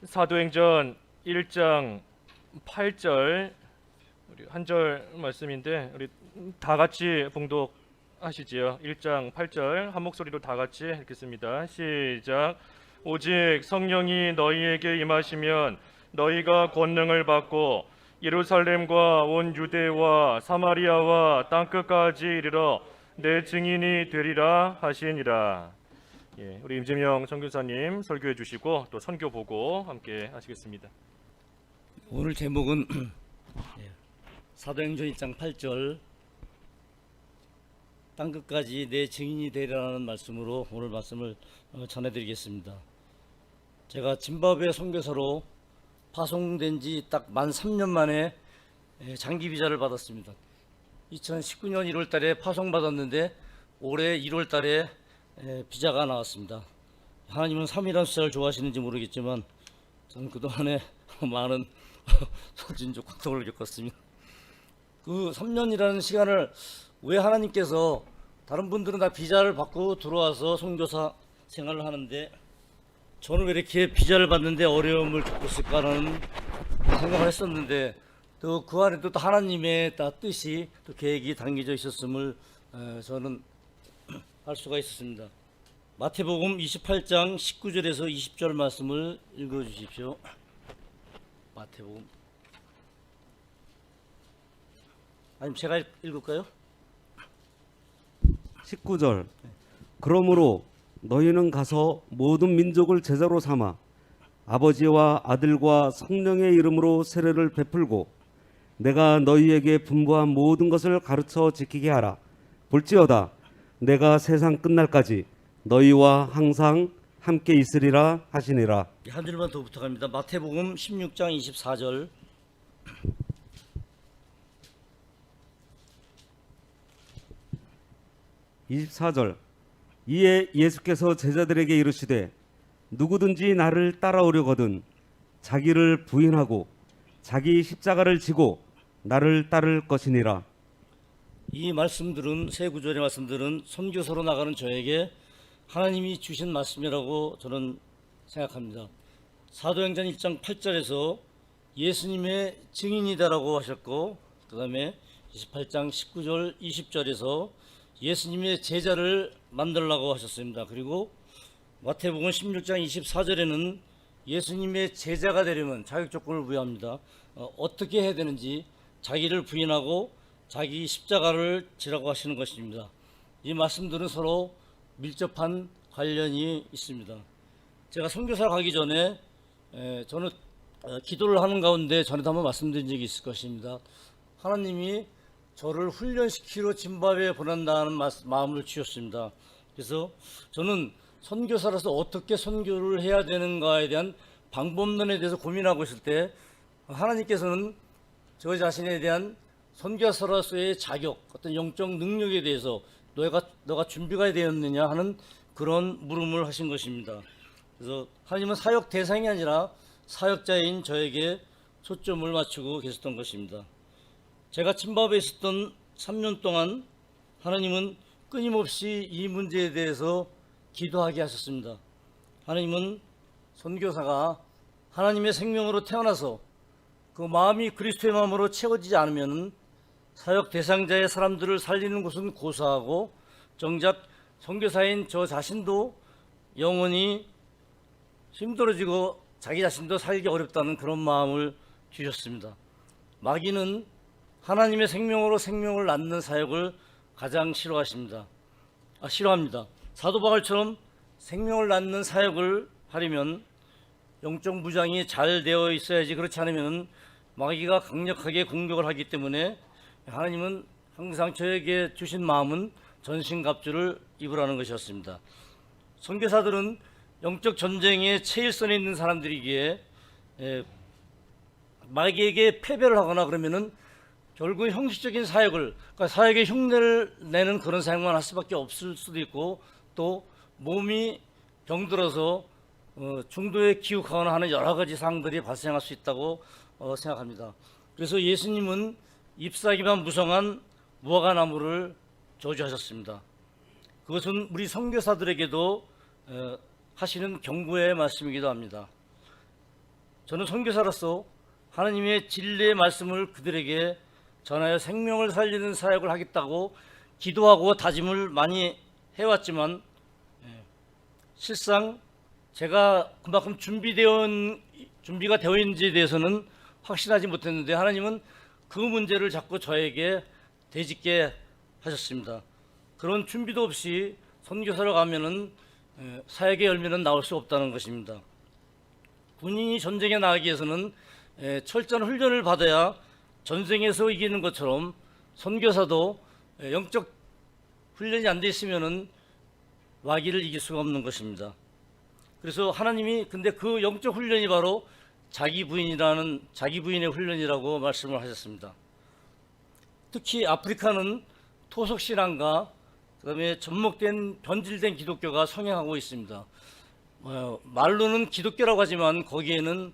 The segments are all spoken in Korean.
사도행전 1장 8절 우리 한 절 말씀인데 우리 다 같이 봉독하시지요. 1장 8절 한 목소리로 다 같이 읽겠습니다. 시작. 오직 성령이 너희에게 임하시면 너희가 권능을 받고 예루살렘과 온 유대와 사마리아와 땅끝까지 이르러 내 증인이 되리라 하시니라. 예, 우리 임재명 선교사님 설교해 주시고 또 선교 보고 함께 하시겠습니다. 오늘 제목은 사도행전 1장 8절 땅끝까지 내 증인이 되리라는 말씀으로 오늘 말씀을 전해드리겠습니다. 제가 짐바브웨 선교사로 파송된 지 딱 만 3년 만에 장기 비자를 받았습니다. 2019년 1월 달에 파송받았는데 올해 1월 달에 비자가 나왔습니다. 하나님은 3이라는 숫자를 좋아하시는지 모르겠지만 저는 그동안에 많은 소진적 고통을 겪었습니다. 그 3년이라는 시간을 왜 하나님께서 다른 분들은 다 비자를 받고 들어와서 선교사 생활을 하는데 저는 왜 이렇게 비자를 받는데 어려움을 겪고 있을까라는 생각을 했었는데 또 그 안에도 또 하나님의 뜻이 또 계획이 담겨져 있었음을 저는 알 수가 있었습니다. 마태복음 28장 19절에서 20절 말씀을 읽어 주십시오. 마태복음. 아니면 제가 읽을까요? 19절. 그러므로 너희는 가서 모든 민족을 제자로 삼아 아버지와 아들과 성령의 이름으로 세례를 베풀고 내가 너희에게 분부한 모든 것을 가르쳐 지키게 하라. 볼지어다 내가 세상 끝날까지 너희와 항상 함께 있으리라 하시니라. 한 줄만 더 부탁합니다. 마태복음 16장 24절. 이에 예수께서 제자들에게 이르시되 누구든지 나를 따라오려거든 자기를 부인하고 자기 십자가를 지고 나를 따를 것이니라. 이 말씀들은 세 구절의 말씀들은 선교사로 나가는 저에게 하나님이 주신 말씀이라고 저는 생각합니다. 사도행전 1장 8절에서 예수님의 증인이다라고 하셨고 그 다음에 28장 19절 20절에서 예수님의 제자를 만들라고 하셨습니다. 그리고 마태복음 16장 24절에는 예수님의 제자가 되려면 자격 조건을 부여합니다. 어떻게 해야 되는지 자기를 부인하고 자기 십자가를 지라고 하시는 것입니다. 이 말씀들은 서로 밀접한 관련이 있습니다. 제가 선교사 가기 전에 저는 기도를 하는 가운데 전에도 한번 말씀드린 적이 있을 것입니다. 하나님이 저를 훈련시키러 짐바브웨에 보낸다는 마음을 주셨습니다. 그래서 저는 선교사로서 어떻게 선교를 해야 되는가에 대한 방법론에 대해서 고민하고 있을 때 하나님께서는 저 자신에 대한 선교사로서의 자격, 어떤 영적 능력에 대해서 너가 준비가 되었느냐 하는 그런 물음을 하신 것입니다. 그래서 하나님은 사역 대상이 아니라 사역자인 저에게 초점을 맞추고 계셨던 것입니다. 제가 짐바브웨에 있었던 3년 동안 하나님은 끊임없이 이 문제에 대해서 기도하게 하셨습니다. 하나님은 선교사가 하나님의 생명으로 태어나서 그 마음이 그리스도의 마음으로 채워지지 않으면 사역 대상자의 사람들을 살리는 것은 고사하고 정작 선교사인 저 자신도 영원히 힘들어지고 자기 자신도 살기 어렵다는 그런 마음을 주셨습니다. 마귀는 하나님의 생명으로 생명을 낳는 사역을 가장 싫어합니다. 사도 바울처럼 생명을 낳는 사역을 하려면 영적 무장이 잘 되어 있어야지, 그렇지 않으면 마귀가 강력하게 공격을 하기 때문에 하나님은 항상 저에게 주신 마음은 전신갑주를 입으라는 것이었습니다. 선교사들은 영적 전쟁의 최일선에 있는 사람들이기에 마귀에게 패배를 하거나 그러면은 결국 형식적인 사역을, 그러니까 사역의 흉내를 내는 그런 사역만 할 수밖에 없을 수도 있고 또 몸이 병들어서 중도에 기욱하거나 하는 여러 가지 상황들이 발생할 수 있다고 생각합니다. 그래서 예수님은 잎사귀만 무성한 무화과나무를 저주하셨습니다. 그것은 우리 선교사들에게도 하시는 경고의 말씀이기도 합니다. 저는 선교사로서 하나님의 진리의 말씀을 그들에게 전하여 생명을 살리는 사역을 하겠다고 기도하고 다짐을 많이 해왔지만 실상 제가 그만큼 준비가 되어 있는지에 대해서는 확신하지 못했는데 하나님은 그 문제를 자꾸 저에게 되짚게 하셨습니다. 그런 준비도 없이 선교사로 가면은 사역의 열매는 나올 수 없다는 것입니다. 군인이 전쟁에 나가기 위해서는 철저한 훈련을 받아야 전쟁에서 이기는 것처럼 선교사도 영적 훈련이 안 돼 있으면은 마귀를 이길 수가 없는 것입니다. 그래서 하나님이 근데 그 영적 훈련이 바로 자기 부인의 훈련이라고 말씀을 하셨습니다. 특히 아프리카는 토속 신앙과 그다음에 접목된 변질된 기독교가 성행하고 있습니다. 말로는 기독교라고 하지만 거기에는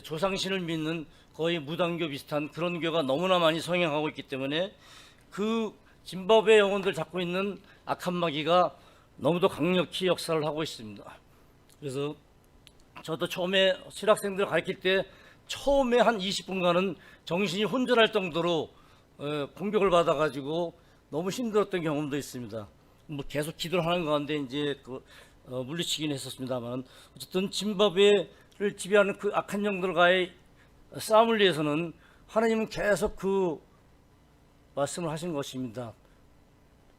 조상신을 믿는 거의 무당교 비슷한 그런 교가 너무나 많이 성행하고 있기 때문에 그 짐바브웨 영혼들 잡고 있는 악한 마귀가 너무도 강력히 역사를 하고 있습니다. 그래서 저도 처음에 실학생들 가르칠 때 처음에 한 20분간은 정신이 혼돈할 정도로 공격을 받아가지고 너무 힘들었던 경험도 있습니다. 뭐 계속 기도를 하는 가운데 이제 물리치긴 했었습니다만 어쨌든 짐바브웨를 지배하는 그 악한 영들과의 싸움을 위해서는 하나님은 계속 그 말씀을 하신 것입니다.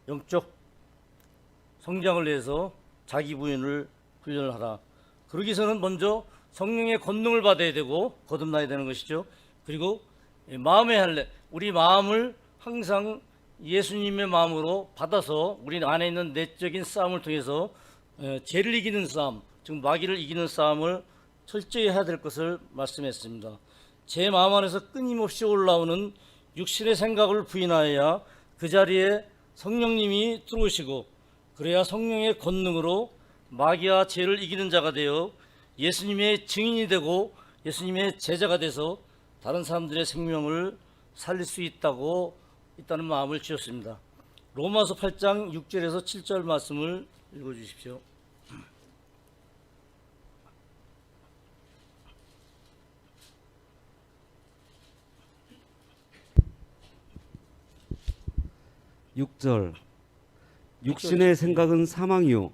영적 성장을 위해서 자기 부인을 훈련을 하라. 그러기 위해서는 먼저 성령의 권능을 받아야 되고 거듭나야 되는 것이죠. 그리고 마음의 할례, 우리 마음을 항상 예수님의 마음으로 받아서 우리 안에 있는 내적인 싸움을 통해서 죄를 이기는 싸움, 즉 마귀를 이기는 싸움을 철저히 해야 될 것을 말씀했습니다. 제 마음 안에서 끊임없이 올라오는 육신의 생각을 부인하여야 그 자리에 성령님이 들어오시고 그래야 성령의 권능으로 마귀와 죄를 이기는 자가 되어 예수님의 증인이 되고 예수님의 제자가 돼서 다른 사람들의 생명을 살릴 수 있다는 마음을 지었습니다. 로마서 8장 6절에서 7절 말씀을 읽어주십시오. 육절 육신의 생각은 사망이요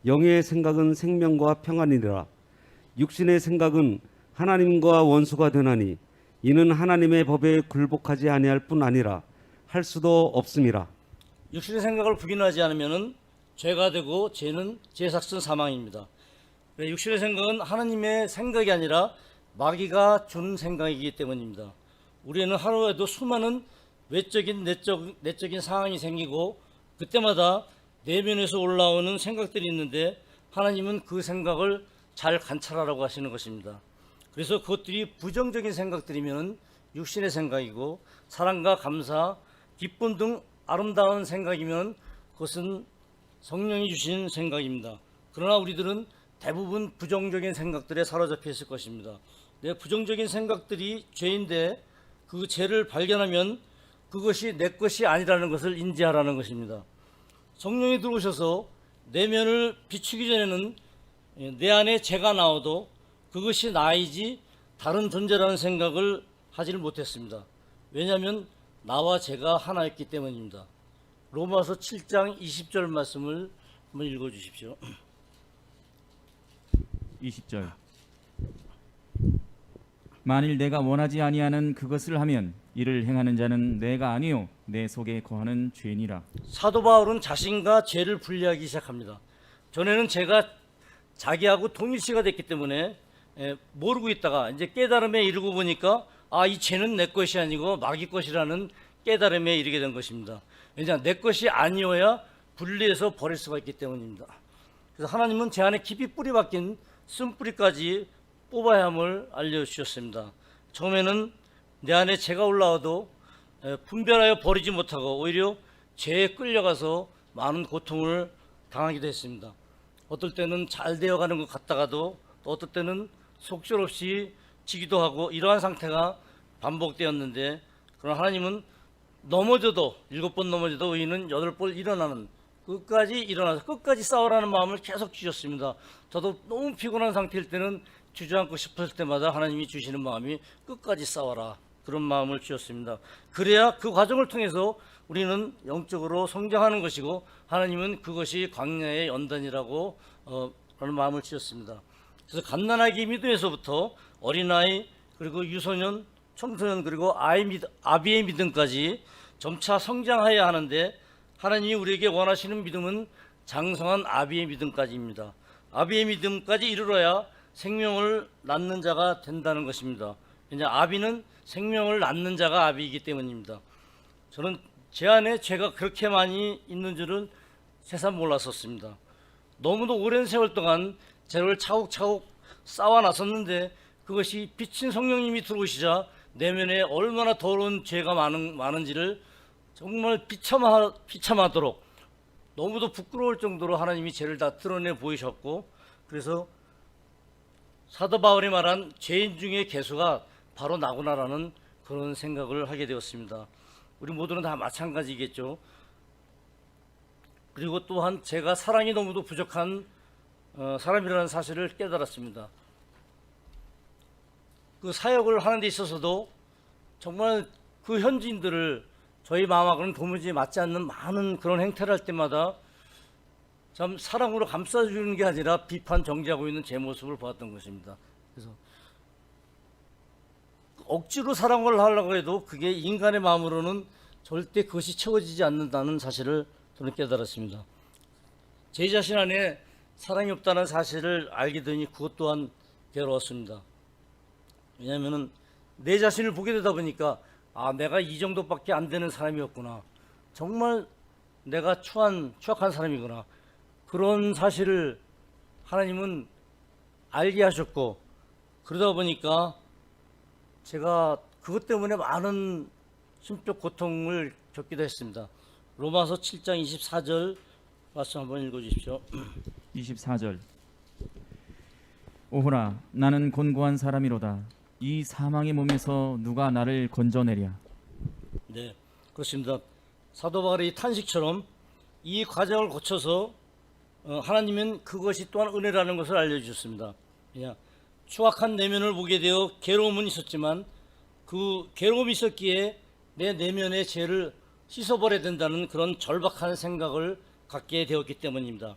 영의 생각은 생명과 평안이니라. 육신의 생각은 하나님과 원수가 되나니 이는 하나님의 법에 굴복하지 아니할 뿐 아니라 할 수도 없음이라. 육신의 생각을 부인하지 않으면 죄가 되고 죄는 죄삭선 사망입니다. 육신의 생각은 하나님의 생각이 아니라 마귀가 준 생각이기 때문입니다. 우리는 하루에도 수많은 외적인 내적인 상황이 생기고 그때마다 내면에서 올라오는 생각들이 있는데 하나님은 그 생각을 잘 관찰하라고 하시는 것입니다. 그래서 그것들이 부정적인 생각들이면 육신의 생각이고 사랑과 감사, 기쁨 등 아름다운 생각이면 그것은 성령이 주신 생각입니다. 그러나 우리들은 대부분 부정적인 생각들에 사로잡혀 있을 것입니다. 내 부정적인 생각들이 죄인데 그 죄를 발견하면 그것이 내 것이 아니라는 것을 인지하라는 것입니다. 성령이 들어오셔서 내면을 비추기 전에는 내 안에 죄가 나와도 그것이 나이지 다른 존재라는 생각을 하지를 못했습니다. 왜냐하면 나와 죄가 하나였기 때문입니다. 로마서 7장 20절 말씀을 한번 읽어주십시오. 20절 만일 내가 원하지 아니하는 그것을 하면 이를 행하는 자는 내가 아니요 내 속에 거하는 죄니라. 사도 바울은 자신과 죄를 분리하기 시작합니다. 전에는 제가 자기하고 동일시가 됐기 때문에 모르고 있다가 이제 깨달음에 이르고 보니까 이 죄는 내 것이 아니고 마귀 것이라는 깨달음에 이르게 된 것입니다. 왜냐하면 내 것이 아니어야 분리해서 버릴 수가 있기 때문입니다. 그래서 하나님은 제 안에 깊이 뿌리 박힌 쓴뿌리까지 뽑아야 함을 알려주셨습니다. 처음에는 내 안에 죄가 올라와도 분별하여 버리지 못하고 오히려 죄에 끌려가서 많은 고통을 당하기도 했습니다. 어떨 때는 잘 되어가는 것 같다가도 또 어떨 때는 속절없이 지기도 하고 이러한 상태가 반복되었는데 그러나 하나님은 넘어져도 7번 넘어져도 의인은 8번 일어나는 끝까지 일어나서 끝까지 싸우라는 마음을 계속 주셨습니다. 저도 너무 피곤한 상태일 때는 주저앉고 싶을 때마다 하나님이 주시는 마음이 끝까지 싸워라, 그런 마음을 주셨습니다. 그래야 그 과정을 통해서 우리는 영적으로 성장하는 것이고 하나님은 그것이 광야의 연단이라고 그런 마음을 주셨습니다. 그래서 갓난아기 믿음에서부터 어린아이, 그리고 유소년, 청소년, 그리고 아비의 믿음까지 점차 성장해야 하는데, 하나님이 우리에게 원하시는 믿음은 장성한 아비의 믿음까지입니다. 아비의 믿음까지 이르러야 생명을 낳는 자가 된다는 것입니다. 이제 아비는 생명을 낳는 자가 아비이기 때문입니다. 저는 제 안에 죄가 그렇게 많이 있는 줄은 세상 몰랐었습니다. 너무도 오랜 세월 동안 죄를 차곡차곡 쌓아 놨었는데, 그것이 비친 성령님이 들어오시자 내면에 얼마나 더러운 죄가 많은지를 정말 비참하도록 너무도 부끄러울 정도로 하나님이 죄를 다 드러내 보이셨고, 그래서 사도 바울이 말한 죄인 중에 개수가 바로 나구나라는 그런 생각을 하게 되었습니다. 우리 모두는 다 마찬가지겠죠. 그리고 또한 제가 사랑이 너무도 부족한 사람이라는 사실을 깨달았습니다. 그 사역을 하는 데 있어서도 정말 그 현지인들을 저희 마음하고는 도무지 맞지 않는 많은 그런 행태를 할 때마다 참 사랑으로 감싸주는 게 아니라 비판, 정죄하고 있는 제 모습을 보았던 것입니다. 그래서 억지로 사랑을 하려고 해도 그게 인간의 마음으로는 절대 그것이 채워지지 않는다는 사실을 저는 깨달았습니다. 제 자신 안에 사랑이 없다는 사실을 알게 되니 그것 또한 괴로웠습니다. 왜냐하면 내 자신을 보게 되다 보니까 내가 이 정도밖에 안 되는 사람이었구나, 정말 내가 추악한 사람이구나, 그런 사실을 하나님은 알게 하셨고, 그러다 보니까 제가 그것 때문에 많은 심적 고통을 겪기도 했습니다. 로마서 7장 24절 말씀 한번 읽어주십시오. 24절. 오호라, 나는 곤고한 사람이로다. 이 사망의 몸에서 누가 나를 건져내랴. 네, 그렇습니다. 사도 바울의 탄식처럼 이 과정을 거쳐서 하나님은 그것이 또한 은혜라는 것을 알려주셨습니다. 그냥 추악한 내면을 보게 되어 괴로움은 있었지만 그 괴로움이 있었기에 내 내면의 죄를 씻어버려야 된다는 그런 절박한 생각을 갖게 되었기 때문입니다.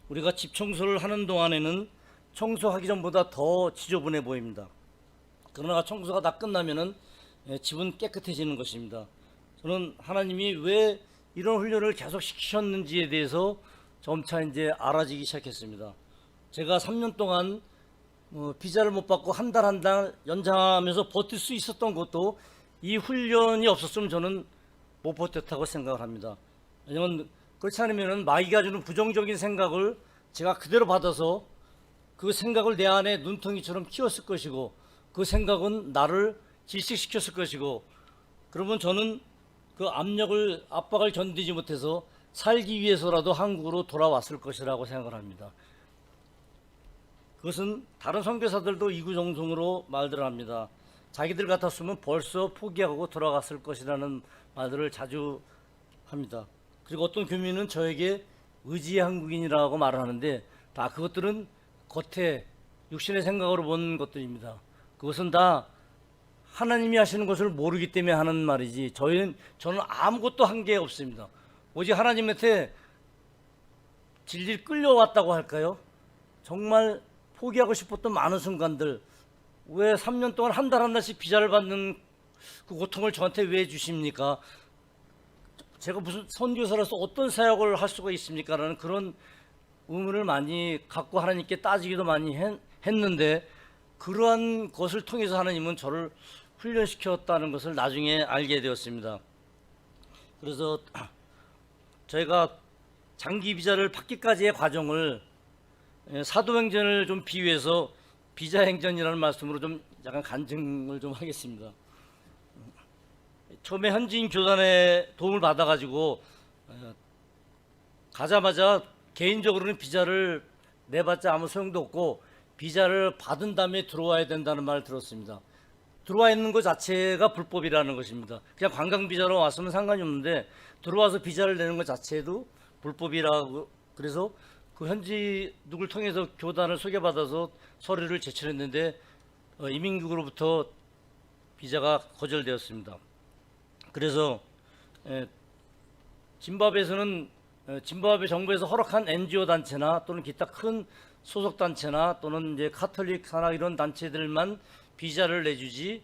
우리가 집 청소를 하는 동안에는 청소하기 전보다 더 지저분해 보입니다. 그러나 청소가 다 끝나면은 집은 깨끗해지는 것입니다. 저는 하나님이 왜 이런 훈련을 계속 시키셨는지에 대해서 점차 이제 알아지기 시작했습니다. 제가 3년 동안 비자를 못 받고 한 달 한 달 연장하면서 버틸 수 있었던 것도 이 훈련이 없었으면 저는 못 버텼다고 생각을 합니다. 왜냐하면 그렇지 않으면 마귀가 주는 부정적인 생각을 제가 그대로 받아서 그 생각을 내 안에 눈덩이처럼 키웠을 것이고, 그 생각은 나를 질식시켰을 것이고, 그러면 저는 그 압박을 견디지 못해서 살기 위해서라도 한국으로 돌아왔을 것이라고 생각을 합니다. 그것은 다른 선교사들도 이구정성으로 말들을 합니다. 자기들 같았으면 벌써 포기하고 돌아갔을 것이라는 말들을 자주 합니다. 그리고 어떤 교민은 저에게 의지의 한국인이라고 말을 하는데, 다 그것들은 겉에 육신의 생각으로 본 것들입니다. 그것은 다 하나님이 하시는 것을 모르기 때문에 하는 말이지, 저는 아무것도 한 게 없습니다. 오직 하나님한테 질질 끌려왔다고 할까요? 정말 포기하고 싶었던 많은 순간들, 왜 3년 동안 한 달 한 달씩 비자를 받는 그 고통을 저한테 왜 주십니까? 제가 무슨 선교사로서 어떤 사역을 할 수가 있습니까? 라는 그런 의문을 많이 갖고 하나님께 따지기도 많이 했는데, 그러한 것을 통해서 하나님은 저를 훈련시켰다는 것을 나중에 알게 되었습니다. 그래서 저희가 장기 비자를 받기까지의 과정을 사도행전을 좀 비유해서 비자행전이라는 말씀으로 좀 약간 간증을 좀 하겠습니다. 처음에 현지인 교단의 도움을 받아가지고 가자마자 개인적으로는 비자를 내봤자 아무 소용도 없고 비자를 받은 다음에 들어와야 된다는 말을 들었습니다. 들어와 있는 것 자체가 불법이라는 것입니다. 그냥 관광 비자로 왔으면 상관이 없는데 들어와서 비자를 내는 것 자체도 불법이라고, 그래서 그 현지 누굴 통해서 교단을 소개받아서 서류를 제출했는데 이민국으로부터 비자가 거절되었습니다. 그래서 짐바브웨에서는 짐바브웨 정부에서 허락한 NGO 단체나 또는 기타 큰 소속 단체나 또는 이제 카톨릭사나 이런 단체들만 비자를 내주지,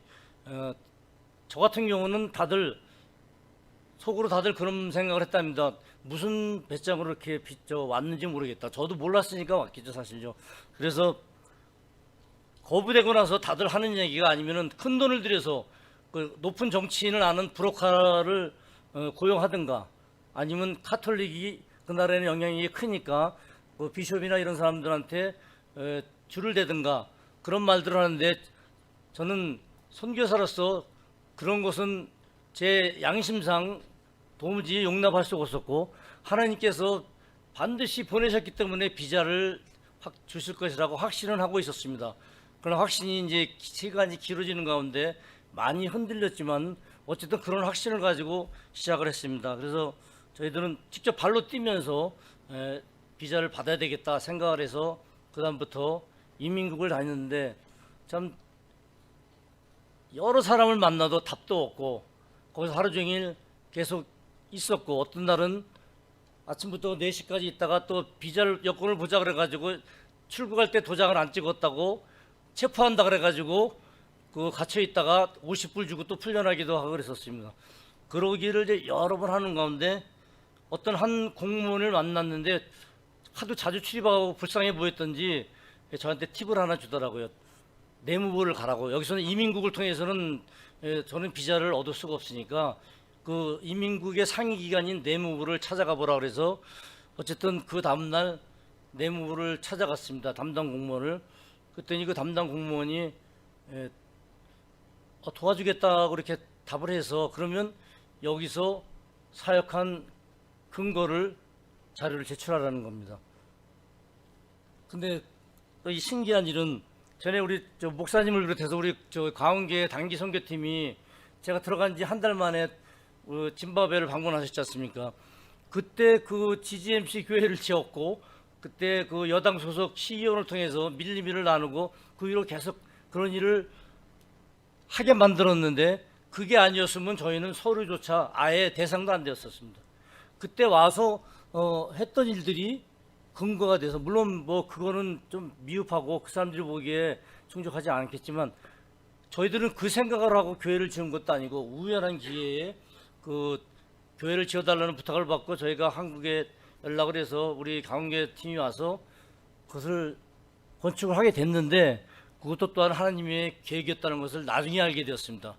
저 같은 경우는 다들 속으로 다들 그런 생각을 했답니다. 무슨 배짱으로 이렇게 왔는지 모르겠다. 저도 몰랐으니까 왔겠죠, 사실요. 그래서 거부되고 나서 다들 하는 얘기가 아니면은 큰 돈을 들여서 그 높은 정치인을 아는 브로커를 고용하든가, 아니면 카톨릭이 그 나라에는 영향력이 크니까 뭐 비숍이나 이런 사람들한테 줄을 대든가 그런 말들을 하는데, 저는 선교사로서 그런 것은 제 양심상 도무지 용납할 수가 없었고, 하나님께서 반드시 보내셨기 때문에 비자를 주실 것이라고 확신은 하고 있었습니다. 그러나 확신이 이제 시간이 길어지는 가운데 많이 흔들렸지만 어쨌든 그런 확신을 가지고 시작을 했습니다. 그래서 저희들은 직접 발로 뛰면서 비자를 받아야 되겠다 생각을 해서 그다음부터 이민국을 다녔는데, 참 여러 사람을 만나도 답도 없고 거기서 하루 종일 계속 있었고, 어떤 날은 아침부터 4시까지 있다가 또 비자를 여권을 보자 그래가지고 출국할 때 도장을 안 찍었다고 체포한다 그래가지고 그 갇혀 있다가 50불 주고 또 풀려나기도 하고 그랬었습니다. 그러기를 이제 여러 번 하는 가운데 어떤 한 공무원을 만났는데 하도 자주 출입하고 불쌍해 보였던지 저한테 팁을 하나 주더라고요. 내무부를 가라고. 여기서는 이민국을 통해서는 저는 비자를 얻을 수가 없으니까 그 이민국의 상위 기관인 내무부를 찾아가 보라 그래서 어쨌든 그 다음날 내무부를 찾아갔습니다. 담당 공무원을. 그랬더니 그 담당 공무원이 도와주겠다고 이렇게 답을 해서, 그러면 여기서 사역한 근거를 자료를 제출하라는 겁니다. 근데 이 신기한 일은, 전에 우리 목사님을 비롯해서 우리 가운계 단기 선교팀이 제가 들어간 지 한 달 만에 짐바브웨를 방문하셨지 않습니까? 그때 그 GGMC 교회를 지었고, 그때 그 여당 소속 시의원을 통해서 밀리밀을 나누고 그 위로 계속 그런 일을 하게 만들었는데, 그게 아니었으면 저희는 서류조차 아예 대상도 안 되었었습니다. 그때 와서 했던 일들이 근거가 돼서, 물론 뭐 그거는 좀 미흡하고 그 사람들이 보기에 충족하지 않겠지만, 저희들은 그 생각을 하고 교회를 지은 것도 아니고 우연한 기회에 그 교회를 지어달라는 부탁을 받고 저희가 한국에 연락을 해서 우리 강원계 팀이 와서 그것을 건축을 하게 됐는데, 그것도 또한 하나님의 계획이었다는 것을 나중에 알게 되었습니다.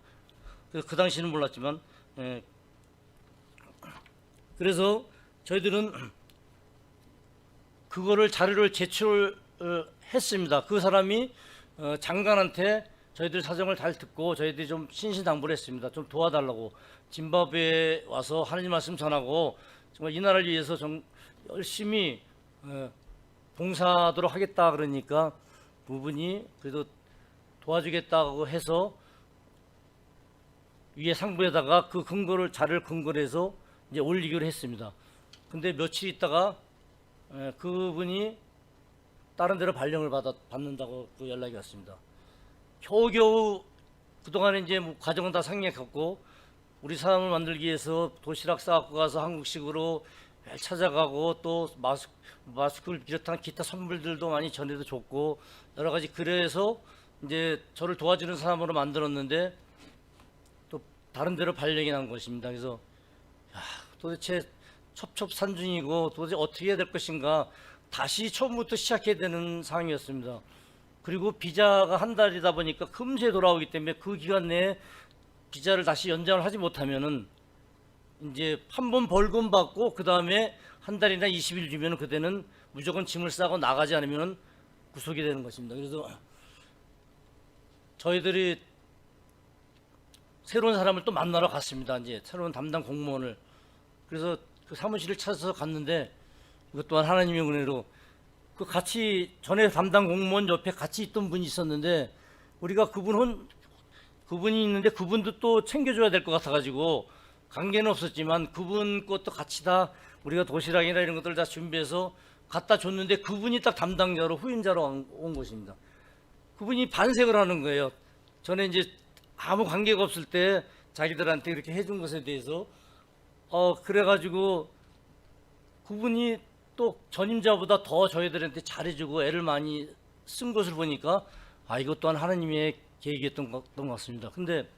그 당시는 몰랐지만, 그래서 저희들은 그거를 자료를 제출했습니다. 그 사람이 장관한테 저희들 사정을 잘 듣고 저희들이 좀 신신당부를 했습니다. 좀 도와달라고, 짐바브웨에 와서 하나님 말씀 전하고 정말 이 나라를 위해서 열심히 봉사하도록 하겠다 그러니까 그분이 그래도 도와주겠다고 해서 위에 상부에다가 그 근거를 자료를 근거로 해서 이제 올리기로 했습니다. 근데 며칠 있다가 그분이 다른 데로 발령을 받는다고 그 연락이 왔습니다. 겨우겨우 그동안에 이제 뭐 과정은 다 생략했고, 우리 사람을 만들기 위해서 도시락 싸갖고 가서 한국식으로 매일 찾아가고 또 마스크를 비롯한 기타 선물들도 많이 전해도 줬고 여러 가지, 그래서 이제 저를 도와주는 사람으로 만들었는데 또 다른 데로 발령이 난 것입니다. 그래서 도대체 첩첩산중이고 도대체 어떻게 해야 될 것인가, 다시 처음부터 시작해야 되는 상황이었습니다. 그리고 비자가 한 달이다 보니까 금세 돌아오기 때문에 그 기간 내에 비자를 다시 연장을 하지 못하면은 이제 한 번 벌금 받고 그 다음에 한 달이나 20일 주면은 그때는 무조건 짐을 싸고 나가지 않으면 구속이 되는 것입니다. 그래서 저희들이 새로운 사람을 또 만나러 갔습니다. 이제 새로운 담당 공무원을. 그래서 그 사무실을 찾아서 갔는데, 이것 또한 하나님의 은혜로 그 같이 전에 담당 공무원 옆에 같이 있던 분이 있었는데, 우리가 그분이 있는데 그분도 또 챙겨줘야 될 것 같아가지고 관계는 없었지만 그분 것도 같이 다 우리가 도시락이나 이런 것들 다 준비해서 갖다 줬는데 그분이 딱 담당자로 후임자로 온 것입니다. 그분이 반색을 하는 거예요. 전에 이제 아무 관계가 없을 때 자기들한테 이렇게 해준 것에 대해서 그래가지고 그분이 또 전임자보다 더 저희들한테 잘해주고 애를 많이 쓴 것을 보니까 이것 또한 하나님의 계획이었던 것 같습니다. 근데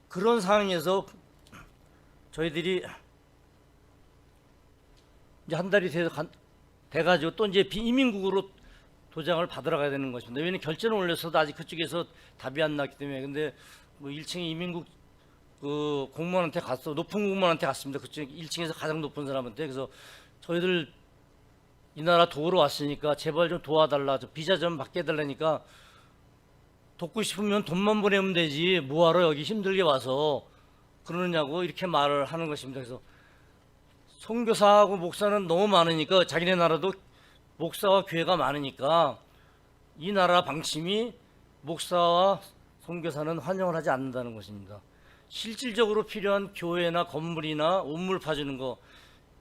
그런 상황에서 저희들이 이제 한 달이 돼가지고 또 이제 비이민국으로 도장을 받으러 가야 되는 것입니다. 왜냐하면 결제는 올렸어도 아직 그쪽에서 답이 안 났기 때문에. 근데 뭐 1층에 이민국 그 공무원한테 높은 공무원한테 갔습니다. 그쪽 1층에서 가장 높은 사람한테. 그래서 저희들 이 나라 도우러 왔으니까 제발 좀 도와달라, 저 비자 좀 받게 해달라니까, 돕고 싶으면 돈만 보내면 되지 뭐하러 여기 힘들게 와서 그러느냐고 이렇게 말을 하는 것입니다. 그래서 선교사하고 목사는 너무 많으니까, 자기네 나라도 목사와 교회가 많으니까 이 나라 방침이 목사와 선교사는 환영을 하지 않는다는 것입니다. 실질적으로 필요한 교회나 건물이나 우물 파주는 거,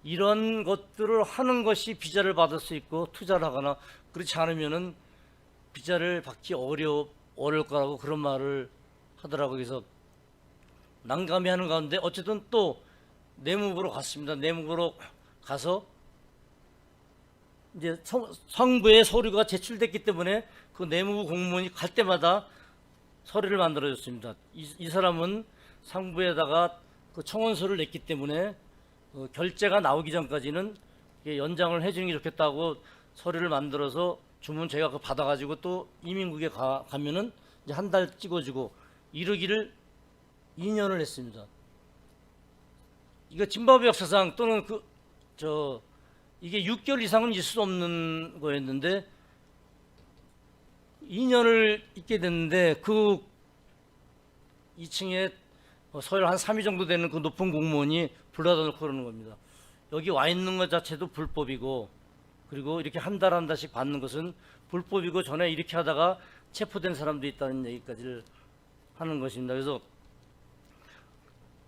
이런 것들을 하는 것이 비자를 받을 수 있고 투자를 하거나, 그렇지 않으면은 비자를 받기 어려울 거라고 그런 말을 하더라고요. 그래서 난감해하는 가운데 어쨌든 또 내무부로 갔습니다. 내무부로 가서 이제 성부에 서류가 제출됐기 때문에 그 내무부 공무원이 갈 때마다 서류를 만들어줬습니다. 이 사람은 상부에다가 그 청원서를 냈기 때문에 결제가 나오기 전까지는 연장을 해주는 게 좋겠다고 서류를 만들어서 주문 제가 그거 받아가지고 또 이민국에 가면은 이제 한 달 찍어주고 이러기를 2년을 했습니다. 이거 짐바브웨 역사상 또는 이게 6개월 이상은 있을 수 없는 거였는데 2년을 있게 됐는데 그 2층에 서열 한 3위 정도 되는 그 높은 공무원이 불러다 놓고 그러는 겁니다. 여기 와 있는 것 자체도 불법이고, 그리고 이렇게 한 달 한 달씩 받는 것은 불법이고, 전에 이렇게 하다가 체포된 사람도 있다는 얘기까지를 하는 것입니다. 그래서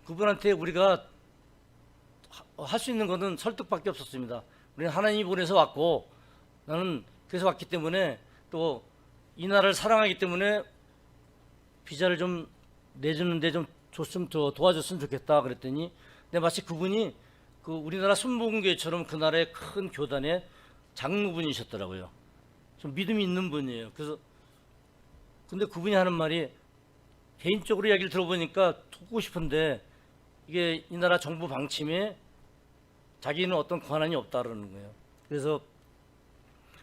그분한테 우리가 할 수 있는 것은 설득밖에 없었습니다. 우리는 하나님이 보내서 왔고, 나는 그래서 왔기 때문에 또 이 나라를 사랑하기 때문에 비자를 좀 내주는데 좀 도와줬으면 좋겠다 그랬더니, 근데 마치 그분이 그 우리나라 순복음교회처럼 그 나라의 큰 교단의 장로분이셨더라고요. 좀 믿음이 있는 분이에요. 그래서 근데 그분이 하는 말이, 개인적으로 이야기를 들어보니까 돕고 싶은데 이게 이 나라 정부 방침에 자기는 어떤 권한이 없다 그러는 거예요. 그래서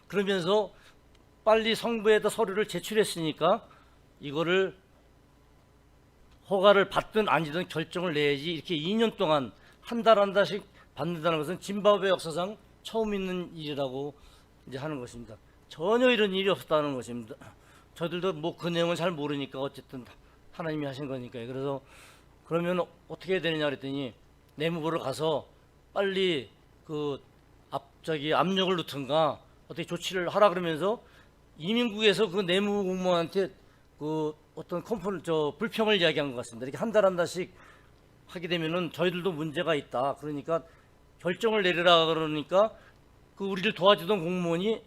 그러면서 빨리 성부에다 서류를 제출했으니까 이거를 허가를 받든 아니든 결정을 내야지, 이렇게 2년 동안 한 달 한 달씩 받는다는 것은 짐바브웨 역사상 처음 있는 일이라고 이제 하는 것입니다. 전혀 이런 일이 없었다는 것입니다. 저희들도 뭐 그 내용은 잘 모르니까 어쨌든 하나님이 하신 거니까요. 그래서 그러면 어떻게 해야 되느냐 그랬더니, 내무부를 가서 빨리 압력을 넣든가 어떻게 조치를 하라 그러면서, 이민국에서 그 내무부 공무원한테 어떤 불평을 이야기한 것 같습니다. 이렇게 한 달 한 달씩 하게 되면은 저희들도 문제가 있다. 그러니까 결정을 내리라 그러니까 우리를 도와주던 공무원이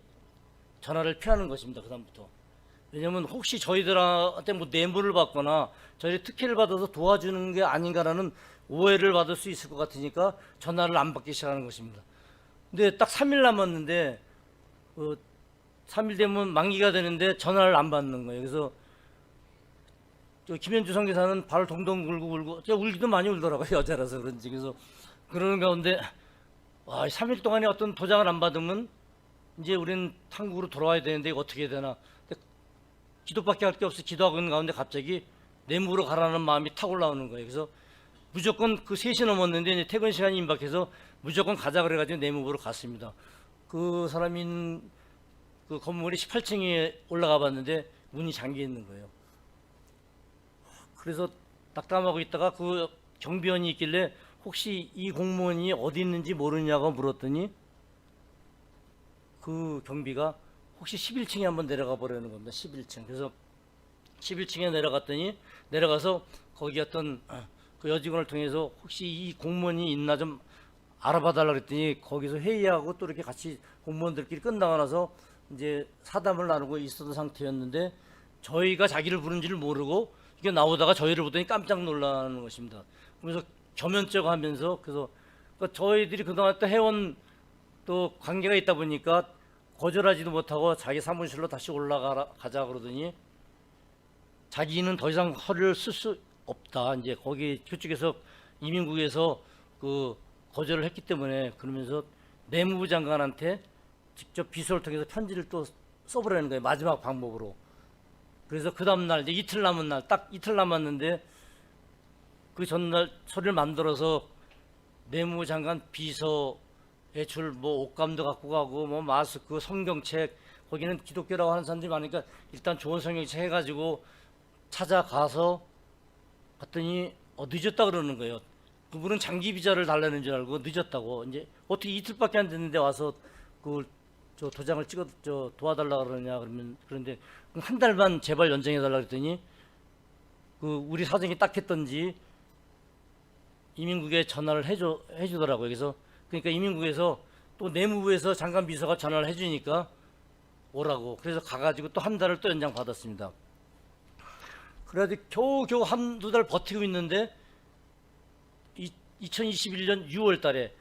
전화를 피하는 것입니다. 그다음부터. 왜냐하면 혹시 저희들한테 뭐 뇌물을 받거나 저희를 특혜를 받아서 도와주는 게 아닌가라는 오해를 받을 수 있을 것 같으니까 전화를 안 받기 시작하는 것입니다. 근데 딱 3일 남았는데 3일 되면 만기가 되는데 전화를 안 받는 거예요. 그래서 김현주 선교사는 발을 동동 굴고 울기도 많이 울더라고요. 여자라서 그런지. 그래서 그러는 가운데 3일 동안에 어떤 도장을 안 받으면 이제 우리는 한국으로 돌아와야 되는데 이거 어떻게 해야 되나. 기도밖에 할 게 없어 기도하고 있는 가운데 갑자기 내무부로 가라는 마음이 탁 올라오는 거예요. 그래서 무조건 3시 넘었는데 이제 퇴근 시간이 임박해서 무조건 가자 그래가지고 내무부로 갔습니다. 그 사람인 그 건물이 18층에 올라가 봤는데 문이 잠겨 있는 거예요. 그래서 낙담하고 있다가 그 경비원이 있길래 혹시 이 공무원이 어디 있는지 모르냐고 물었더니, 그 경비가 혹시 11층에 한번 내려가 보려는 겁니다. 11층. 그래서 11층에 내려가서 거기 어떤 그 여직원을 통해서 혹시 이 공무원이 있나 좀 알아봐달라 그랬더니 거기서 회의하고 또 이렇게 같이 공무원들끼리 끝나고 나서 이제 사담을 나누고 있었던 상태였는데 저희가 자기를 부른지를 모르고 이게 나오다가 저희를 보더니 깜짝 놀라는 것입니다. 그래서 겸연쩍 하면서 그래서 그러니까 저희들이 그동안 또 해온 또 관계가 있다 보니까 거절하지도 못하고 자기 사무실로 다시 올라가자 그러더니 자기는 더 이상 허리를 쓸 수 없다. 이제 거기 그쪽에서 이민국에서 그 거절을 했기 때문에 그러면서 내무부 장관한테 직접 비서를 통해서 편지를 또 써보라는 거예요. 마지막 방법으로. 그래서 그 다음날 이제 이틀 남은 날 딱 이틀 남았는데 그 전날 서류를 만들어서 내무부 장관 비서 외출 뭐 옷감도 갖고 가고 뭐 마스크 성경책 거기는 기독교라고 하는 사람들이 많으니까 일단 좋은 성경책 해가지고 찾아가서 봤더니 늦었다 그러는 거예요. 그분은 장기 비자를 달라는 줄 알고 늦었다고. 이제 어떻게 이틀밖에 안 됐는데 와서 그 저 도장을 찍어 저 도와달라 그러냐 그러면 그런데 한 달만 제발 연장해 달라 그랬더니 그 우리 사정이 딱했던지 이민국에 전화를 해주더라고요. 그래서 그러니까 이민국에서 또 내무부에서 장관 비서가 전화를 해주니까 오라고. 그래서 가가지고 또 한 달을 또 연장 받았습니다. 그래가지고 겨우 한두 달 버티고 있는데 2021년 6월 달에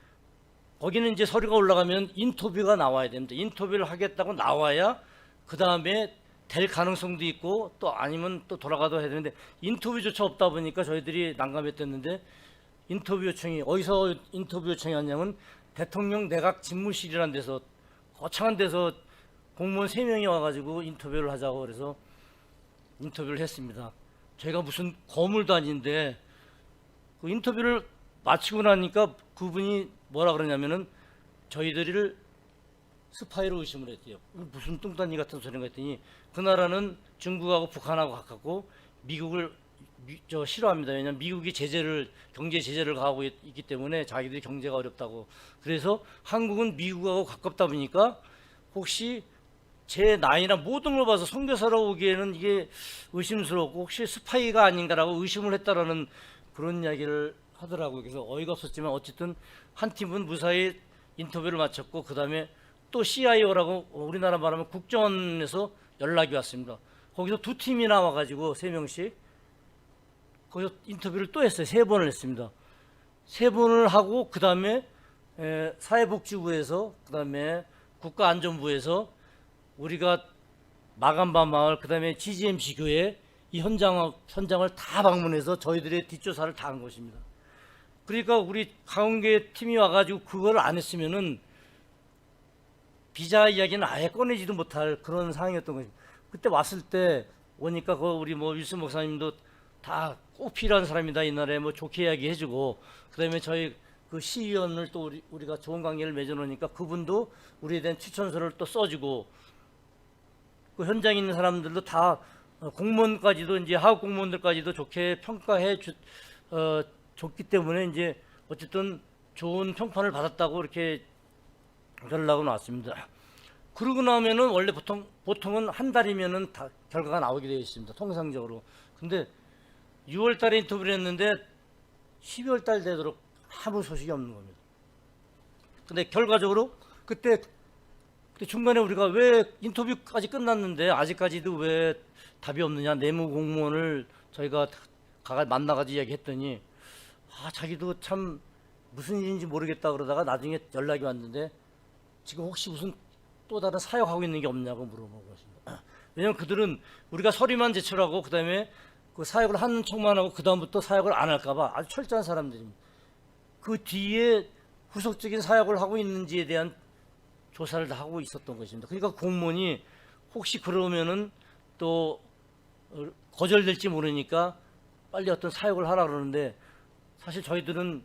거기는 이제 서류가 올라가면 인터뷰가 나와야 됩니다. 인터뷰를 하겠다고 나와야 그 다음에 될 가능성도 있고 또 아니면 또 돌아가도 해야 되는데 인터뷰조차 없다 보니까 저희들이 난감했었는데 인터뷰 요청이 어디서 인터뷰 요청이 왔냐면 대통령 내각 집무실이라는 데서 거창한 데서 공무원 3명이 와가지고 인터뷰를 하자고 그래서 인터뷰를 했습니다. 저희가 무슨 거물도 아닌데 그 인터뷰를 마치고 나니까 그분이 뭐라 그러냐면은 저희들을 스파이로 의심을 했대요. 무슨 뚱딴지 같은 소리가 했더니 그 나라는 중국하고 북한하고 가깝고 미국을 싫어합니다. 왜냐하면 미국이 경제 제재를 가하고 있기 때문에 자기들이 경제가 어렵다고. 그래서 한국은 미국하고 가깝다 보니까 혹시 제 나이나 모든 걸 봐서 선교사라고 오기에는 이게 의심스럽고 혹시 스파이가 아닌가라고 의심을 했다라는 그런 이야기를 하더라고요. 그래서 어이가 없었지만 어쨌든 한 팀은 무사히 인터뷰를 마쳤고 그 다음에 또 CIO라고 우리나라 말하면 국정원에서 연락이 왔습니다. 거기서 2팀이 나와가지고 3명씩 거기서 인터뷰를 또 했어요. 3번을 했습니다. 3번을 하고 그 다음에 사회복지부에서 그 다음에 국가안전부에서 우리가 마감반 마을 그 다음에 GGMC 교회 이 현장을 다 방문해서 저희들의 뒷조사를 다 한 것입니다. 그러니까 우리 강원계 팀이 와가지고 그걸 안 했으면은 비자 이야기는 아예 꺼내지도 못할 그런 상황이었던 것입니다. 그때 왔을 때 오니까 우리 뭐 윌슨 목사님도 다 꼭 필요한 사람이다 이날에 뭐 좋게 이야기해주고 그다음에 저희 그 시의원을 또 우리가 좋은 관계를 맺어놓으니까 그분도 우리에 대한 추천서를 또 써주고 그 현장에 있는 사람들도 다 공무원까지도 이제 하급 공무원들까지도 좋게 평가해 줬기 때문에 이제 어쨌든 좋은 평판을 받았다고 이렇게 연락은 왔습니다. 그러고 나면은 원래 보통은 한 달이면은 다 결과가 나오게 되어 있습니다. 통상적으로. 근데 6월 달에 인터뷰를 했는데 12월 달 되도록 아무 소식이 없는 겁니다. 근데 결과적으로 그때 중간에 우리가 왜 인터뷰까지 끝났는데 아직까지도 왜 답이 없느냐 내무 공무원을 저희가 만나가지고 이야기했더니 자기도 참 무슨 일인지 모르겠다 그러다가 나중에 연락이 왔는데 지금 혹시 무슨 또 다른 사역하고 있는 게 없냐고 물어보고 있습니다. 왜냐하면 그들은 우리가 서류만 제출하고 그 다음에 그 사역을 한 척만 하고 그 다음부터 사역을 안 할까봐 아주 철저한 사람들입니다. 그 뒤에 후속적인 사역을 하고 있는지에 대한 조사를 다 하고 있었던 것입니다. 그러니까 공무원이 혹시 그러면은 또 거절될지 모르니까 빨리 어떤 사역을 하라 그러는데 사실 저희들은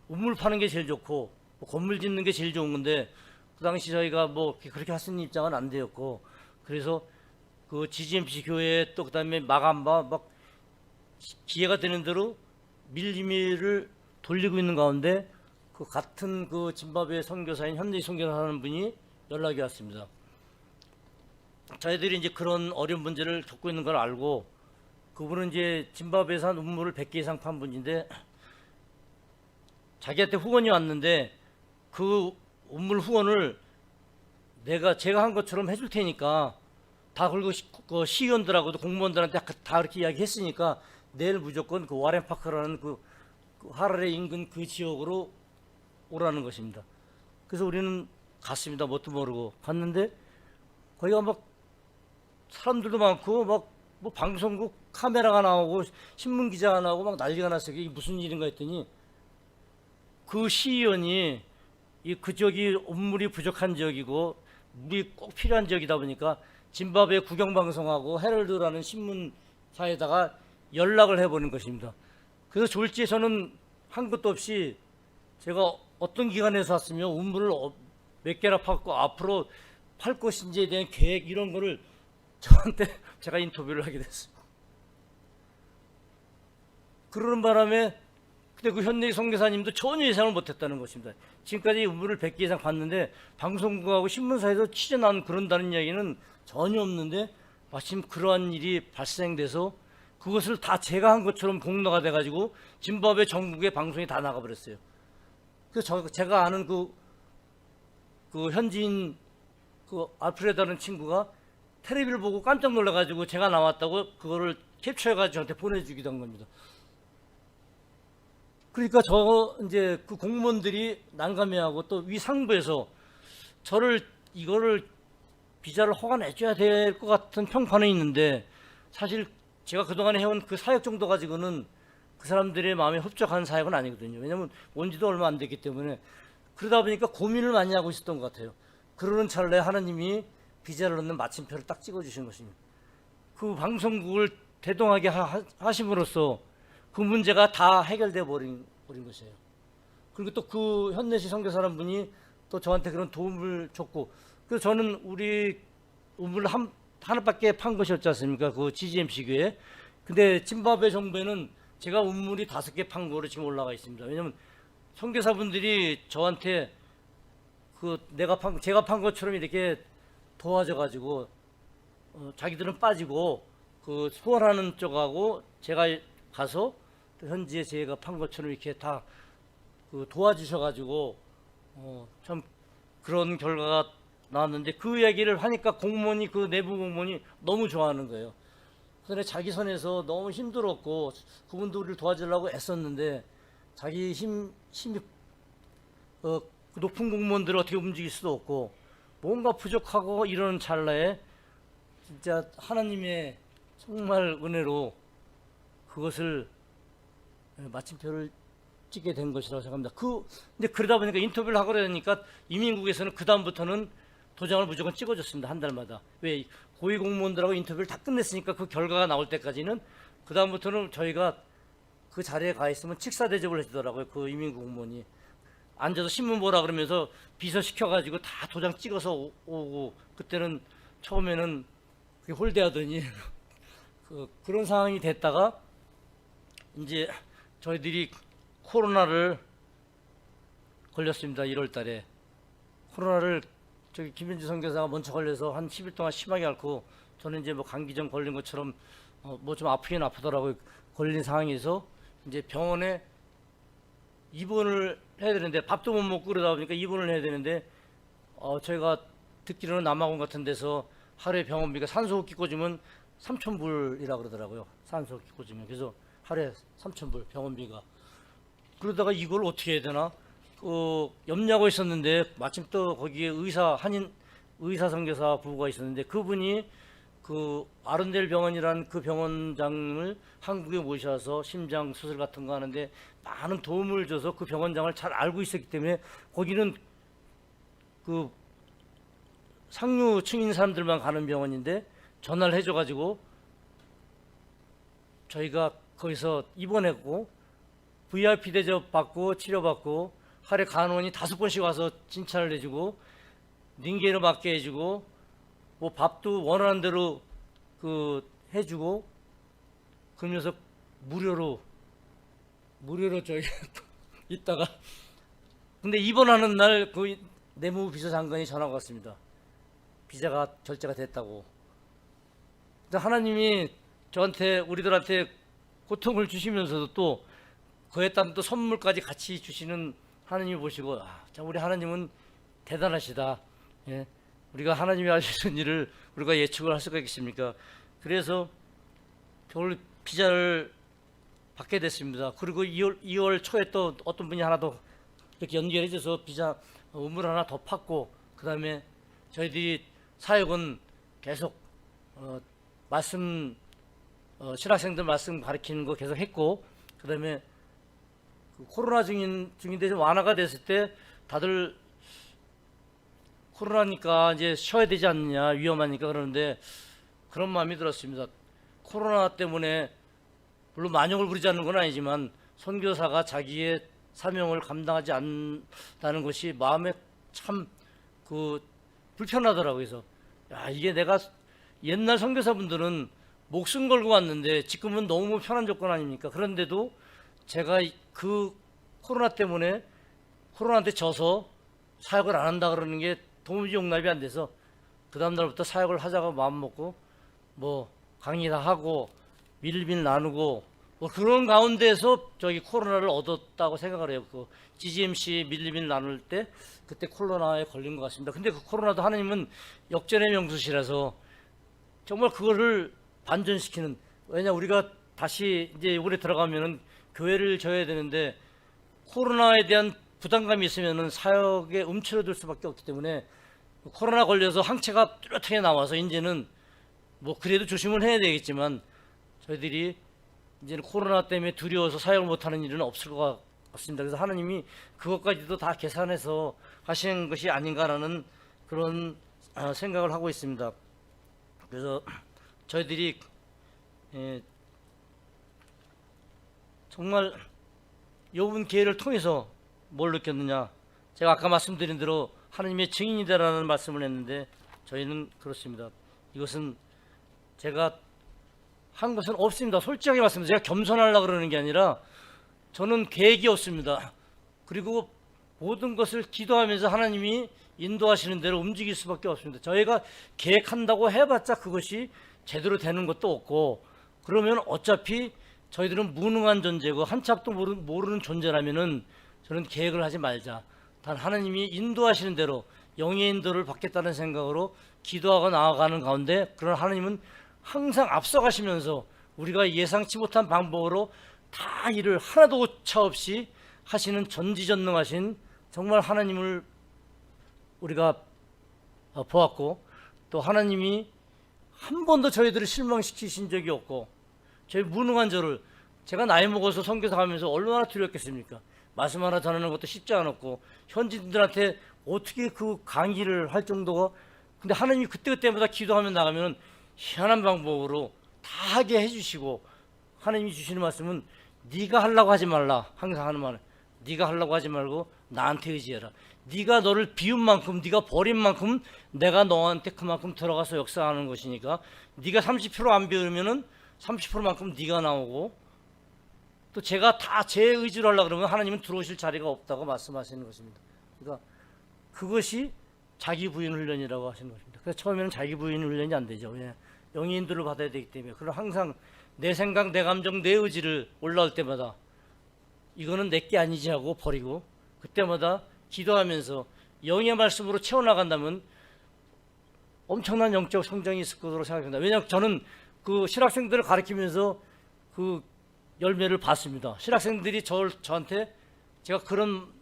우물 파는 게 제일 좋고 뭐 건물 짓는 게 제일 좋은 건데 그 당시 저희가 뭐 그렇게 할 수 있는 입장은 안 되었고 그래서 그 GGMC 교회 또 그다음에 마감바 막 기회가 되는 대로 밀리미를 돌리고 있는 가운데 그 같은 그 짐바브웨 선교사인 현지 선교사하는 분이 연락이 왔습니다. 저희들이 이제 그런 어려운 문제를 겪고 있는 걸 알고 그분은 이제 짐바브웨에서 한 우물을 100개 이상 판 분인데 자기한테 후원이 왔는데 그 운물 후원을 제가 한 것처럼 해줄 테니까 다 그리고 그 시의원들하고도 공무원들한테 다 그렇게 이야기했으니까 내일 무조건 그 와렌 파크라는 그 하랄의 인근 그 지역으로 오라는 것입니다. 그래서 우리는 갔습니다. 뭣도 모르고 갔는데 거기가 막 사람들도 많고 막 뭐 방송국 카메라가 나오고 신문 기자가 나오고 막 난리가 났어요. 이게 무슨 일인가 했더니 그 시의원이 그 지역이 온물이 부족한 지역이고 물이 꼭 필요한 지역이다 보니까 짐바브웨 국영방송하고 헤럴드라는 신문사에다가 연락을 해보는 것입니다. 그래서 졸지에 저는 한 것도 없이 제가 어떤 기관에서 왔으며 운물을 몇 개나 팠고 앞으로 팔 것인지에 대한 계획 이런 거를 저한테 제가 인터뷰를 하게 됐습니다. 그러는 바람에 근데 그 현대희 선교사님도 전혀 예상을 못했다는 것입니다. 지금까지 운물을 100개 이상 봤는데 방송국하고 신문사에서 취재 나온 그런다는 이야기는 전혀 없는데 마침 그러한 일이 발생돼서 그것을 다 제가 한 것처럼 공로가 돼가지고 짐바브웨 전국의 방송에 다 나가버렸어요. 그래서 제가 아는 그 현지인 그 알프레다는 친구가 텔레비를 보고 깜짝 놀라가지고 제가 나왔다고 그거를 캡처해가지고 저한테 보내주기도 한 겁니다. 그러니까 이제 그 공무원들이 난감해하고 또 위 상부에서 이거를 비자를 허가내줘야 될 것 같은 평판이 있는데 사실 제가 그동안에 해온 그 사역 정도 가지고는 그 사람들의 마음에 흡족한 사역은 아니거든요. 왜냐하면 온 지도 얼마 안 됐기 때문에 그러다 보니까 고민을 많이 하고 있었던 것 같아요. 그러는 찰나에 하나님이 비자를 얻는 마침표를 딱 찍어주신 것입니다. 그 방송국을 대동하게 하심으로써 그 문제가 다 해결돼 버린 것이에요. 그리고 또 그 현내시 선교사라는 분이 또 저한테 그런 도움을 줬고 그래서 저는 우리 우물 하나밖에 판 것이었지 않습니까? 그 GGMC 교회. 근데 짐바브웨 정부에는 제가 운물이 5개 판 거로 지금 올라가 있습니다. 왜냐면 선교사분들이 저한테 제가 판 것처럼 이렇게 도와줘가지고 자기들은 빠지고 그 후원하는 쪽하고 제가 가서 또 현지에 제가 판 것처럼 이렇게 다 도와주셔가지고 참 그런 결과가 나왔는데 그 이야기를 하니까 공무원이 그 내부 공무원이 너무 좋아하는 거예요. 그래서 자기 선에서 너무 힘들었고 그분도 우리를 도와주려고 애썼는데 자기 힘이 높은 공무원들을 어떻게 움직일 수도 없고 뭔가 부족하고 이러는 찰나에 진짜 하나님의 정말 은혜로 그것을 마침표를 찍게 된 것이라고 생각합니다. 근데 그러다 보니까 인터뷰를 하고 그러니까 이민국에서는 그 다음부터는 도장을 무조건 찍어줬습니다. 한 달마다. 왜 고위 공무원들하고 인터뷰를 다 끝냈으니까 그 결과가 나올 때까지는 그 다음부터는 저희가 그 자리에 가 있으면 직사 대접을 해주더라고요. 그 이민국 공무원이 앉아서 신문 보라 그러면서 비서 시켜가지고 다 도장 찍어서 오고 그때는 처음에는 그게 홀대하더니 그런 상황이 됐다가 이제 저희들이 코로나를 걸렸습니다. 1월 달에 코로나를 저기 김현주 선교사가 먼저 걸려서 한 10일 동안 심하게 앓고 저는 이제 뭐 감기전 걸린 것처럼 뭐 좀 아프긴 아프더라고요. 걸린 상황에서 이제 병원에 입원을 해야 되는데 밥도 못 먹고 그러다 보니까 입원을 해야 되는데 저희가 듣기로는 남아공 같은 데서 하루에 병원비가 산소호흡기 꽂으면 3,000불이라 그러더라고요. 산소호흡기 꽂으면. 그래서 하루에 3,000불 병원비가. 그러다가 이걸 어떻게 해야 되나 염려하고 있었는데 마침 또 거기에 한인 의사 선교사 부부가 있었는데 그분이 그 아른델 병원이라는 그 병원장을 한국에 모셔서 심장 수술 같은 거 하는데 많은 도움을 줘서 그 병원장을 잘 알고 있었기 때문에 거기는 그 상류층인 사람들만 가는 병원인데 전화를 해줘가지고 저희가 거기서 입원했고 VIP 대접 받고 치료받고 하루에 간호원이 5번씩 와서 진찰을 해주고 링게로 맞게 해주고 뭐 밥도 원하는 대로 해주고 그러면서 무료로 저희 있다가 근데 입원하는 날 그 내무부 비서장관이 전화가 왔습니다. 비자가 결제가 됐다고. 하나님이 우리들한테 고통을 주시면서도 또 그에 따른 또 선물까지 같이 주시는 하나님이 보시고 자, 우리 하나님은 대단하시다. 예. 우리가 하나님이 하시는 일을 우리가 예측을 할 수가 있겠습니까? 그래서 겨울 비자를 받게 됐습니다. 그리고 2월 초에 또 어떤 분이 하나 더 이렇게 연결해 줘서 비자 우물 하나 더 팠고, 그 다음에 저희들이 사역은 계속 말씀 신학생들 말씀 가르치는 거 계속 했고, 그 다음에 코로나 중인데 좀 완화가 됐을 때 다들 코로나니까 이제 쉬어야 되지 않느냐, 위험하니까 그러는데 그런 마음이 들었습니다. 코로나 때문에 물론 만용을 부리지 않는 건 아니지만 선교사가 자기의 사명을 감당하지 않는다는 것이 마음에 참 불편하더라고요. 그래서 이게 내가 옛날 선교사분들은 목숨 걸고 왔는데 지금은 너무 편한 조건 아닙니까? 그런데도 제가 그 코로나 때문에 코로나한테 져서 사역을 안 한다 그러는 게 도무지 용납이 안 돼서 그 다음 날부터 사역을 하자고 마음 먹고 뭐 강의 다 하고 밀빈 나누고 뭐 그런 가운데서 저기 코로나를 얻었다고 생각을 해요. 그 GGMC 밀빈 나눌 때 그때 코로나에 걸린 것 같습니다. 근데 그 코로나도 하나님은 역전의 명수시라서 정말 그거를 반전시키는, 왜냐 우리가 다시 이제 올해 들어가면은 교회를 져야 되는데 코로나에 대한 부담감이 있으면은 사역에 움츠러들 수밖에 없기 때문에 코로나 걸려서 항체가 뚜렷하게 나와서 이제는 뭐 그래도 조심을 해야 되겠지만 저희들이 이제는 코로나 때문에 두려워서 사역을 못하는 일은 없을 것 같습니다. 그래서 하나님이 그것까지도 다 계산해서 하시는 것이 아닌가라는 그런 생각을 하고 있습니다. 그래서 저희들이 정말 이번 기회를 통해서 뭘 느꼈느냐, 제가 아까 말씀드린 대로 하나님의 증인이다라는 말씀을 했는데 저희는 그렇습니다. 이것은 제가 한 것은 없습니다. 솔직하게 말씀드립니다. 제가 겸손하려고 그러는 게 아니라 저는 계획이 없습니다. 그리고 모든 것을 기도하면서 하나님이 인도하시는 대로 움직일 수밖에 없습니다. 저희가 계획한다고 해봤자 그것이 제대로 되는 것도 없고, 그러면 어차피 저희들은 무능한 존재고 한치 앞도 모르는 존재라면은 저는 계획을 하지 말자. 단 하나님이 인도하시는 대로 영의 인도를 받겠다는 생각으로 기도하고 나아가는 가운데, 그러나 하나님은 항상 앞서가시면서 우리가 예상치 못한 방법으로 다 일을 하나도 오차 없이 하시는 전지전능하신 정말 하나님을 우리가 보았고, 또 하나님이 한 번도 저희들을 실망시키신 적이 없고, 저희 무능한 저를 제가 나이 먹어서 선교사 가면서 얼마나 두렵겠습니까? 말씀 하나 전하는 것도 쉽지 않았고 현지인들한테 어떻게 그 강의를 할 정도가, 근데 하나님이 그때그때마다 기도하면 나가면 희한한 방법으로 다 하게 해주시고, 하나님이 주시는 말씀은 네가 하려고 하지 말라. 항상 하는 말은 네가 하려고 하지 말고 나한테 의지해라. 네가 너를 비운 만큼, 네가 버린 만큼 내가 너한테 그만큼 들어가서 역사하는 것이니까, 네가 30% 안 비우면은 30%만큼 네가 나오고, 또 제가 다 제 의지로 하려고 그러면 하나님은 들어오실 자리가 없다고 말씀하시는 것입니다. 그러니까 그것이 자기 부인 훈련이라고 하시는 것입니다. 그래서 처음에는 자기 부인 훈련이 안 되죠. 왜? 영의 인도를 받아야 되기 때문에. 그럼 항상 내 생각, 내 감정, 내 의지를 올라올 때마다 이거는 내게 아니지 하고 버리고, 그때마다 기도하면서 영의 말씀으로 채워나간다면 엄청난 영적 성장이 있을 것으로 생각합니다. 왜냐하면 저는 그 신학생들을 가르치면서 그 열매를 봤습니다. 신학생들이 저한테 제가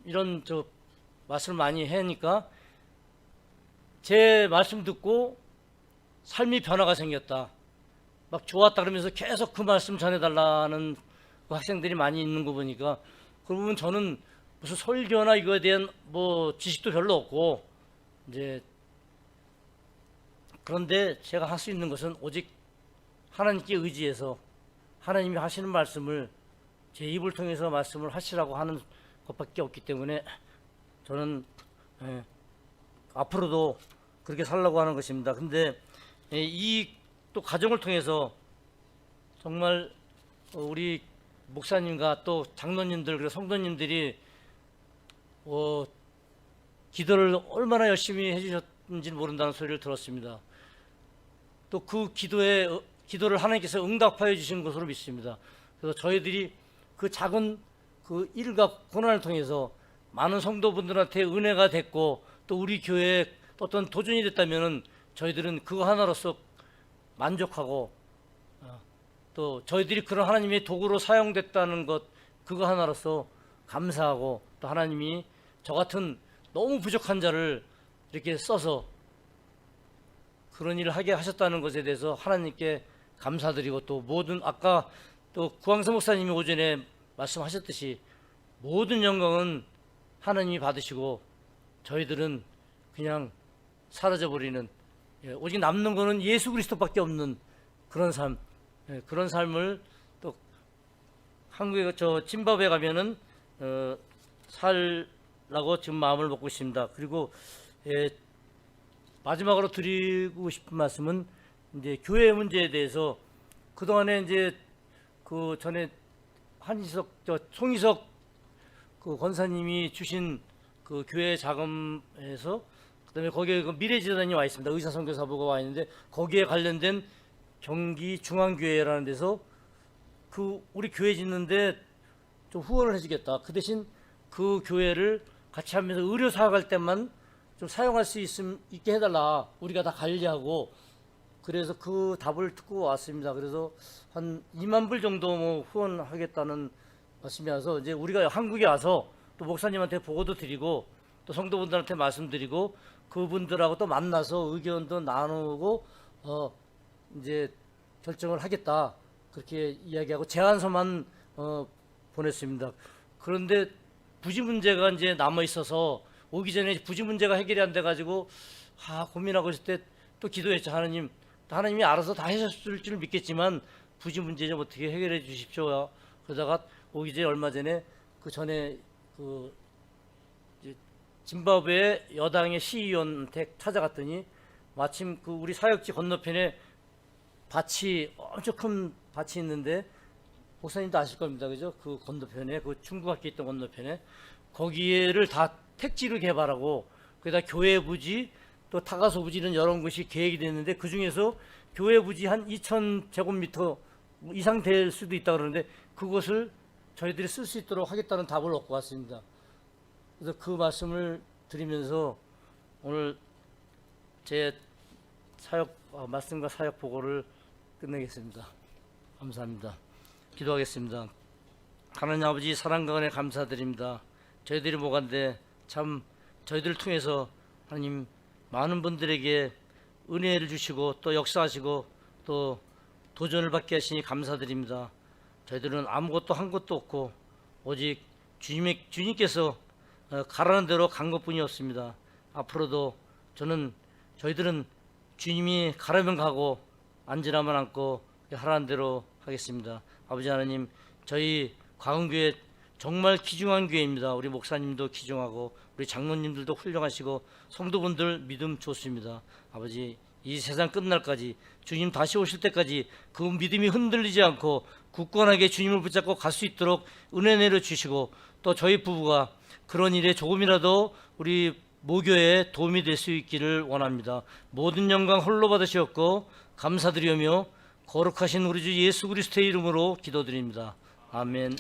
이런 말씀을 많이 하니까 제 말씀 듣고 삶이 변화가 생겼다, 막 좋았다 그러면서 계속 그 말씀 전해달라는 그 학생들이 많이 있는 거 보니까, 그러면 저는 무슨 설교나 이거에 대한 뭐 지식도 별로 없고, 이제 그런데 제가 할 수 있는 것은 오직 하나님께 의지해서 하나님이 하시는 말씀을 제 입을 통해서 말씀을 하시라고 하는 것밖에 없기 때문에 저는 앞으로도 그렇게 살려고 하는 것입니다. 근데 이 또 가정을 통해서 정말 우리 목사님과 또 장로님들 그리고 성도님들이 기도를 얼마나 열심히 해주셨는지 모른다는 소리를 들었습니다. 또 그 기도를 하나님께서 응답하여 주신 것으로 믿습니다. 그래서 저희들이 그 작은 그 일과 고난을 통해서 많은 성도분들한테 은혜가 됐고 또 우리 교회에 어떤 도전이 됐다면은 저희들은 그거 하나로서 만족하고 또 저희들이 그런 하나님의 도구로 사용됐다는 것 그거 하나로서 감사하고 또 하나님이 저 같은 너무 부족한 자를 이렇게 써서 그런 일을 하게 하셨다는 것에 대해서 하나님께 감사드리고 또 모든 아까 또 구황서 목사님이 오전에 말씀하셨듯이 모든 영광은 하나님이 받으시고 저희들은 그냥 사라져버리는 오직 남는 거는 예수 그리스도밖에 없는 그런 삶 그런 삶을 또 한국에 저 짐바브웨 가면은 살라고 지금 마음을 먹고 있습니다. 그리고 마지막으로 드리고 싶은 말씀은 이제 교회 문제에 대해서 그 동안에 이제 그 전에 한희석 송희석 그 권사님이 주신 그 교회 자금에서 그다음에 거기에 그 미래재단이 와 있습니다. 의사선교사부가 와 있는데 거기에 관련된 경기 중앙교회라는 데서 그 우리 교회 짓는데 좀 후원을 해주겠다. 그 대신 그 교회를 같이 하면서 의료 사역할 때만 좀 사용할 수 있게 해달라. 우리가 다 관리하고 그래서 그 답을 듣고 왔습니다. 그래서 한 2만 불 정도 뭐 후원하겠다는 말씀이 와서 이제 우리가 한국에 와서 또 목사님한테 보고도 드리고 또 성도분들한테 말씀드리고 그분들하고 또 만나서 의견도 나누고 이제 결정을 하겠다 그렇게 이야기하고 제안서만 보냈습니다. 그런데 부지 문제가 이제 남아 있어서 오기 전에 부지 문제가 해결이 안 돼 가지고 고민하고 있을 때 또 기도했죠. 하나님이 알아서 다 하셨을 줄 믿겠지만 부지 문제 좀 어떻게 해결해 주십시오. 그러다가 오기 전에 얼마 전에 그 전에 그 짐바브웨 여당의 시의원한테 찾아갔더니 마침 그 우리 사역지 건너편에 밭이 엄청 큰 밭이 있는데 목사님도 아실 겁니다. 그죠? 그 건너편에 그 중국학교 있던 건너편에 거기를 다 택지를 개발하고 거기다 교회 부지 또 타가소 부지는 여러 곳이 계획이 됐는데 그 중에서 교회 부지 한 2,000제곱미터 이상 될 수도 있다 그러는데 그것을 저희들이 쓸 수 있도록 하겠다는 답을 얻고 왔습니다. 그래서 그 말씀을 드리면서 오늘 제 사역 말씀과 사역 보고를 끝내겠습니다. 감사합니다. 기도하겠습니다. 하나님 아버지 사랑과 은혜 감사드립니다. 저희들이 뭐간데 참 저희들을 통해서 하나님 많은 분들에게 은혜를 주시고 또 역사하시고 또 도전을 받게 하시니 감사드립니다. 저희들은 아무것도 한 것도 없고 오직 주님께서 가라는 대로 간 것뿐이었습니다. 앞으로도 저희들은 주님이 가라면 가고 앉으라면 앉고 하라는 대로 하겠습니다. 아버지 하나님 저희 광흥교회 정말 귀중한 교회입니다. 우리 목사님도 귀중하고 우리 장로님들도 훌륭하시고 성도분들 믿음 좋습니다. 아버지 이 세상 끝날까지 주님 다시 오실 때까지 그 믿음이 흔들리지 않고 굳건하게 주님을 붙잡고 갈 수 있도록 은혜 내려주시고 또 저희 부부가 그런 일에 조금이라도 우리 모교에 도움이 될 수 있기를 원합니다. 모든 영광 홀로 받으시옵고 감사드리며 거룩하신 우리 주 예수 그리스도의 이름으로 기도드립니다. 아멘.